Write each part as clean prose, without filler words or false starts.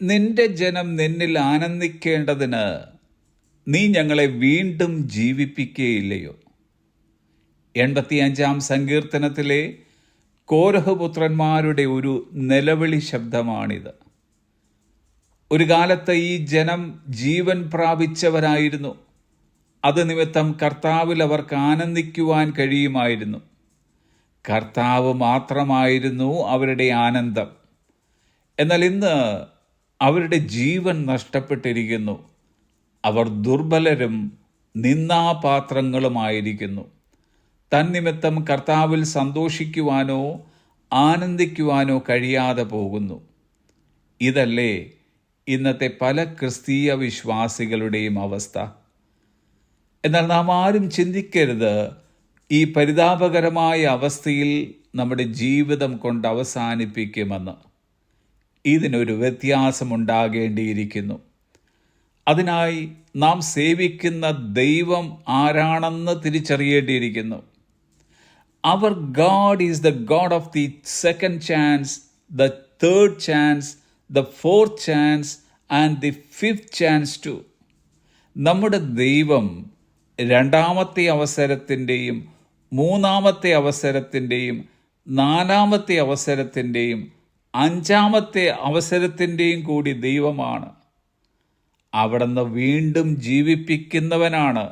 നിന്റെ ജനം നിന്നിൽ ആനന്ദിക്കേണ്ടതിന് നീ ഞങ്ങളെ വീണ്ടും ജീവിപ്പിക്കുകയില്ലയോ? 85-ാം സങ്കീർത്തനത്തിലെ കോരഹപുത്രന്മാരുടെ ഒരു നിലവിളി ശബ്ദമാണിത്. ഒരു കാലത്ത് ഈ ജനം ജീവൻ പ്രാപിച്ചവരായിരുന്നു. അത് നിമിത്തം കർത്താവിൽ അവർക്ക് ആനന്ദിക്കുവാൻ കഴിയുമായിരുന്നു. കർത്താവ് മാത്രമായിരുന്നു അവരുടെ ആനന്ദം. എന്നാൽ ഇന്ന് അവരുടെ ജീവൻ നഷ്ടപ്പെട്ടിരിക്കുന്നു. അവർ ദുർബലരും നിന്ദാപാത്രങ്ങളുമായിരിക്കുന്നു. തന്നിമിത്തം കർത്താവിൽ സന്തോഷിക്കുവാനോ ആനന്ദിക്കുവാനോ കഴിയാതെ പോകുന്നു. ഇതല്ലേ ഇന്നത്തെ പല ക്രിസ്തീയ വിശ്വാസികളുടെയും അവസ്ഥ. എന്നാൽ നാം ആരും ചിന്തിക്കരുത് ഈ പരിതാപകരമായ അവസ്ഥയിൽ നമ്മുടെ ജീവിതം കൊണ്ട് അവസാനിപ്പിക്കുമെന്ന്. ഇതിനൊരു വ്യത്യാസമുണ്ടാകേണ്ടിയിരിക്കുന്നു. അതിനായി നാം സേവിക്കുന്ന ദൈവം ആരാണെന്ന് തിരിച്ചറിയേണ്ടിയിരിക്കുന്നു. Our God is the God of the second chance, the third chance, the fourth chance and the fifth chance too. നമ്മുടെ ദൈവം രണ്ടാമത്തെ അവസരത്തിൻ്റെയും മൂന്നാമത്തെ അവസരത്തിൻ്റെയും നാലാമത്തെ അവസരത്തിൻ്റെയും അഞ്ചാമത്തെ അവസരത്തിൻ്റെയും കൂടി ദൈവമാണ്. അവിടുന്ന് വീണ്ടും ജീവിപ്പിക്കുന്നവനാണ്,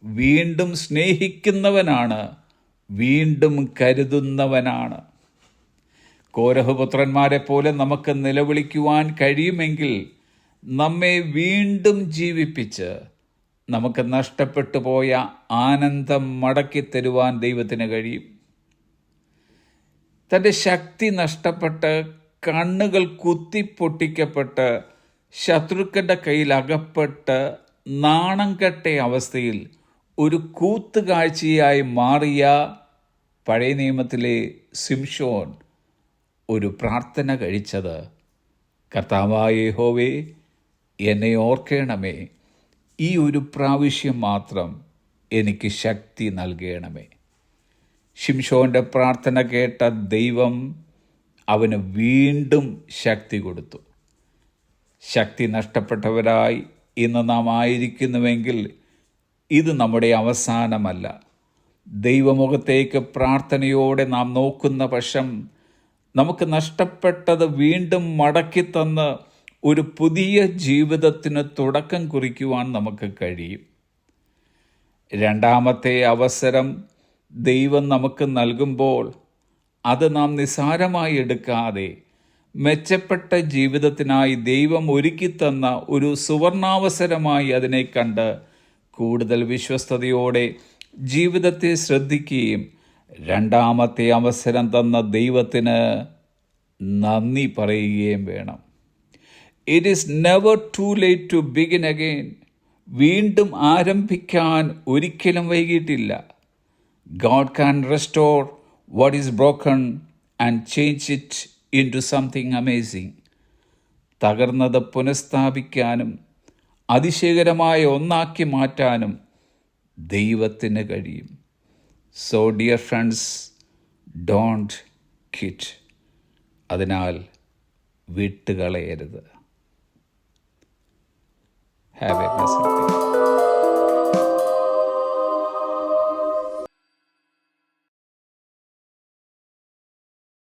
വീണ്ടും സ്നേഹിക്കുന്നവനാണ്, വീണ്ടും കരുതുന്നവനാണ്. കോരഹപുത്രന്മാരെ പോലെ നമുക്ക് നിലവിളിക്കുവാൻ കഴിയുമെങ്കിൽ നമ്മെ വീണ്ടും ജീവിപ്പിച്ച് നമുക്ക് നഷ്ടപ്പെട്ടു പോയ ആനന്ദം മടക്കിത്തരുവാൻ ദൈവത്തിന് കഴിയും. തൻ്റെ ശക്തി നഷ്ടപ്പെട്ട് കണ്ണുകൾ കുത്തിപ്പൊട്ടിക്കപ്പെട്ട് ശത്രുക്കളുടെ കയ്യിൽ അകപ്പെട്ട് നാണം കെട്ട അവസ്ഥയിൽ ഒരു കൂത്തുകാഴ്ചയായി മാറിയ പഴയ നിയമത്തിലെ ശിംശോൻ ഒരു പ്രാർത്ഥന കഴിച്ചത്, കർത്താവായ യഹോവേ, എന്നെ ഓർക്കണമേ, ഈ ഒരു പ്രാവശ്യം മാത്രം എനിക്ക് ശക്തി നൽകണമേ. ശിംശോൻ്റെ പ്രാർത്ഥന കേട്ട ദൈവം അവന് വീണ്ടും ശക്തി കൊടുത്തു. ശക്തി നഷ്ടപ്പെട്ടവരായി ഇന്ന് നാം ആയിരിക്കുന്നുവെങ്കിൽ ഇത് നമ്മുടെ അവസാനമല്ല. ദൈവമുഖത്തേക്ക് പ്രാർത്ഥനയോടെ നാം നോക്കുന്ന പക്ഷം നമുക്ക് നഷ്ടപ്പെട്ടത് വീണ്ടും മടക്കിത്തന്ന് ഒരു പുതിയ ജീവിതത്തിന് തുടക്കം കുറിക്കുവാൻ നമുക്ക് കഴിയും. രണ്ടാമത്തെ അവസരം ദൈവം നമുക്ക് നൽകുമ്പോൾ അത് നാം നിസ്സാരമായി എടുക്കാതെ മെച്ചപ്പെട്ട ജീവിതത്തിനായി ദൈവം ഒരുക്കിത്തന്ന ഒരു സുവർണാവസരമായി അതിനെ കണ്ട് കൂടുതൽ വിശ്വസ്തയോടെ ജീവിതത്തെ ശ്രദ്ധിക്കുകയും രണ്ടാമത്തെ അവസരം തന്ന ദൈവത്തിന് നന്ദി പറയുകയും വേണം. It is never too late to begin again. വീണ്ടും ആരംഭിക്കാൻ ഒരിക്കലും വൈകിട്ടില്ല. God can restore what is broken and change it into something amazing. തകർന്നത് പുനഃസ്ഥാപിക്കാനും അതിശയകരമായ ഒന്നാക്കി മാറ്റാനും ദൈവത്തിന് കഴിയും. So dear friends, don't quit. അതിനാൽ വിട്ടുകളയരുത്. Have a blessed day.